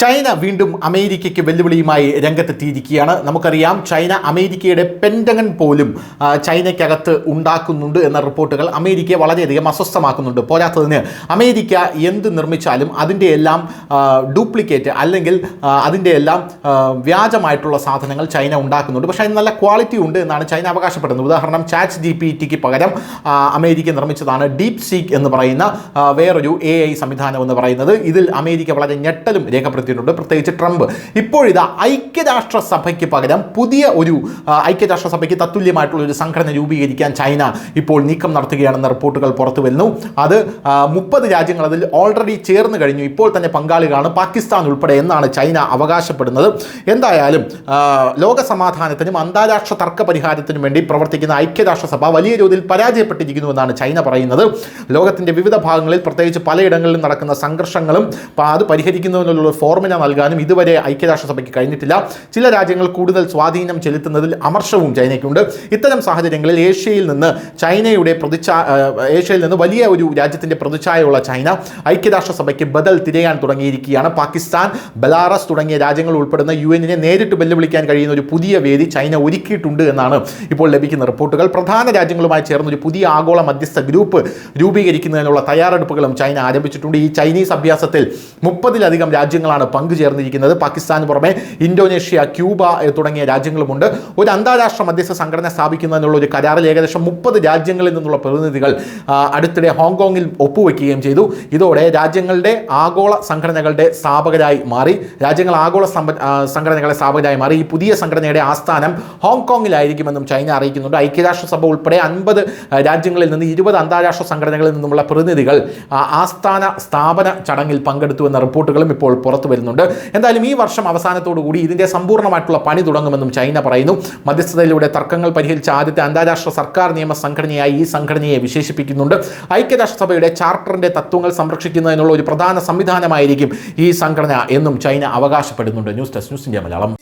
China വീണ്ടും അമേരിക്കയ്ക്ക് വെല്ലുവിളിയുമായി രംഗത്തെത്തിയിരിക്കുകയാണ്. നമുക്കറിയാം, ചൈന അമേരിക്കയുടെ പെൻറ്റഗൺ പോലും ചൈനയ്ക്കകത്ത് ഉണ്ടാക്കുന്നുണ്ട് എന്ന റിപ്പോർട്ടുകൾ അമേരിക്കയെ വളരെയധികം അസ്വസ്ഥമാക്കുന്നുണ്ട്. പോരാത്തതിന് അമേരിക്ക എന്ത് നിർമ്മിച്ചാലും അതിൻ്റെ എല്ലാം ഡ്യൂപ്ലിക്കേറ്റ് അല്ലെങ്കിൽ അതിൻ്റെ എല്ലാം വ്യാജമായിട്ടുള്ള സാധനങ്ങൾ ചൈന ഉണ്ടാക്കുന്നുണ്ട്. പക്ഷേ അതിന് നല്ല ക്വാളിറ്റി ഉണ്ട് എന്നാണ് ചൈന അവകാശപ്പെടുന്നത്. ഉദാഹരണം, ChatGPT പകരം അമേരിക്ക നിർമ്മിച്ചതാണ് ഡീപ് സീക്ക് എന്ന് പറയുന്ന വേറൊരു AI സംവിധാനം എന്ന് പറയുന്നത്. ഇതിൽ അമേരിക്ക വളരെ ഞെട്ടലും രേഖപ്പെടുത്തിയിട്ടുണ്ട്, പ്രത്യേകിച്ച് ട്രംപ്. ഇപ്പോഴിതാ ഐക്യരാഷ്ട്രസഭയ്ക്ക് പകരം പുതിയ ഒരു ഐക്യരാഷ്ട്രസഭയ്ക്ക് തത്തുല്യമായിട്ടുള്ള ഒരു സംഘടന രൂപീകരിക്കാൻ ചൈന ഇപ്പോൾ നീക്കം നടത്തുകയാണെന്ന റിപ്പോർട്ടുകൾ പുറത്തു വരുന്നു. അത് 30 രാജ്യങ്ങൾ അതിൽ ഓൾറെഡി ചേർന്ന് കഴിഞ്ഞു, ഇപ്പോൾ തന്നെ പങ്കാളികളാണ് പാകിസ്ഥാൻ ഉൾപ്പെടെ എന്നാണ് ചൈന അവകാശപ്പെടുന്നത്. എന്തായാലും ലോക സമാധാനത്തിനും അന്താരാഷ്ട്ര തർക്ക പരിഹാരത്തിനും വേണ്ടി പ്രവർത്തിക്കുന്ന ഐക്യരാഷ്ട്രസഭ വലിയ തോതിൽ പരാജയപ്പെട്ടിരിക്കുന്നുവെന്നാണ് ചൈന പറയുന്നത്. ലോകത്തിൻ്റെ വിവിധ ഭാഗങ്ങളിൽ പ്രത്യേകിച്ച് പലയിടങ്ങളിലും നടക്കുന്ന സംഘർഷങ്ങളും അത് പരിഹരിക്കുന്നതിനുള്ള ഫോർമുല നൽകാനും ഇതുവരെ ഐക്യരാഷ്ട്രസഭയ്ക്ക് കഴിഞ്ഞിട്ടില്ല. ചില രാജ്യങ്ങൾ കൂടുതൽ സ്വാധീനം ചെലുത്തുന്നതിൽ അമർഷവും ചൈനയ്ക്കുണ്ട്. ഇത്തരം സാഹചര്യങ്ങളിൽ ഏഷ്യയിൽ നിന്ന് വലിയ ഒരു രാജ്യത്തിൻ്റെ പ്രതിച്ഛായയുള്ള ചൈന ഐക്യരാഷ്ട്രസഭയ്ക്ക് ബദൽ തിരയാൻ തുടങ്ങിയിരിക്കുകയാണ്. പാകിസ്ഥാൻ, ബെലാറസ് തുടങ്ങിയ രാജ്യങ്ങൾ ഉൾപ്പെടുന്ന UN-നെ നേരിട്ട് വെല്ലുവിളിക്കാൻ കഴിയുന്ന ഒരു പുതിയ വേദി ചൈന ഒരുക്കിയിട്ടുണ്ട് എന്നാണ് ഇപ്പോൾ ലഭിക്കുന്ന റിപ്പോർട്ടുകൾ. പ്രധാന രാജ്യങ്ങളുമായി ചേർന്നൊരു പുതിയ ആഗോള മധ്യസ്ഥ ഗ്രൂപ്പ് രൂപീകരിക്കുന്നതിനുള്ള തയ്യാറെടുപ്പുകളും ചൈന ആരംഭിച്ചിട്ടുണ്ട്. ഈ ചൈനീസ് അഭ്യാസത്തിൽ 30-ലധികം രാജ്യങ്ങളാണ് പങ്കുചേർന്നിരിക്കുന്നത്. പാകിസ്ഥാന് പുറമെ ഇന്തോനേഷ്യ, ക്യൂബ തുടങ്ങിയ രാജ്യങ്ങളുമുണ്ട്. ഒരു അന്താരാഷ്ട്ര മധ്യസ്ഥ സംഘടന സ്ഥാപിക്കുന്നതിനുള്ള ഒരു കരാറിൽ ഏകദേശം 30 രാജ്യങ്ങളിൽ നിന്നുള്ള പ്രതിനിധികൾ അടുത്തിടെ ഹോങ്കോങ്ങിൽ ഒപ്പുവെക്കുകയും ചെയ്തു. ഇതോടെ രാജ്യങ്ങളുടെ ആഗോള സംഘടനകളുടെ സ്ഥാപകരായി മാറി ഈ പുതിയ സംഘടനയുടെ ആസ്ഥാനം ഹോങ്കോങ്ങിലായിരിക്കുമെന്നും ചൈന അറിയിക്കുന്നുണ്ട്. ഐക്യരാഷ്ട്രസഭ ഉൾപ്പെടെ 50 രാജ്യങ്ങളിൽ നിന്ന് 20 അന്താരാഷ്ട്ര സംഘടനകളിൽ നിന്നുമുള്ള പ്രതിനിധികൾ ആസ്ഥാന സ്ഥാപന ചടങ്ങിൽ പങ്കെടുത്തു എന്ന റിപ്പോർട്ടുകളും ഇപ്പോൾ പുറത്തു വരുന്നുണ്ട്. എന്തായാലും ഈ വർഷം അവസാനത്തോടു കൂടി ഇതിൻ്റെ സമ്പൂർണ്ണമായിട്ടുള്ള പണി തുടങ്ങുമെന്നും ചൈന പറയുന്നു. മധ്യസ്ഥതയിലൂടെ തർക്കങ്ങൾ പരിഹരിച്ച ആദ്യത്തെ അന്താരാഷ്ട്ര സർക്കാർ നിയമ സംഘടനയായി ഈ സംഘടനയെ വിശേഷിപ്പിക്കുന്നുണ്ട്. ഐക്യരാഷ്ട്രസഭയുടെ ചാർട്ടറിൻ്റെ തത്വങ്ങൾ സംരക്ഷിക്കുന്നതിനുള്ള ഒരു പ്രധാന സംവിധാനമായിരിക്കും ഈ സംഘടന എന്നും ചൈന അവകാശപ്പെടുന്നുണ്ട്. News desk, news India Malayalam.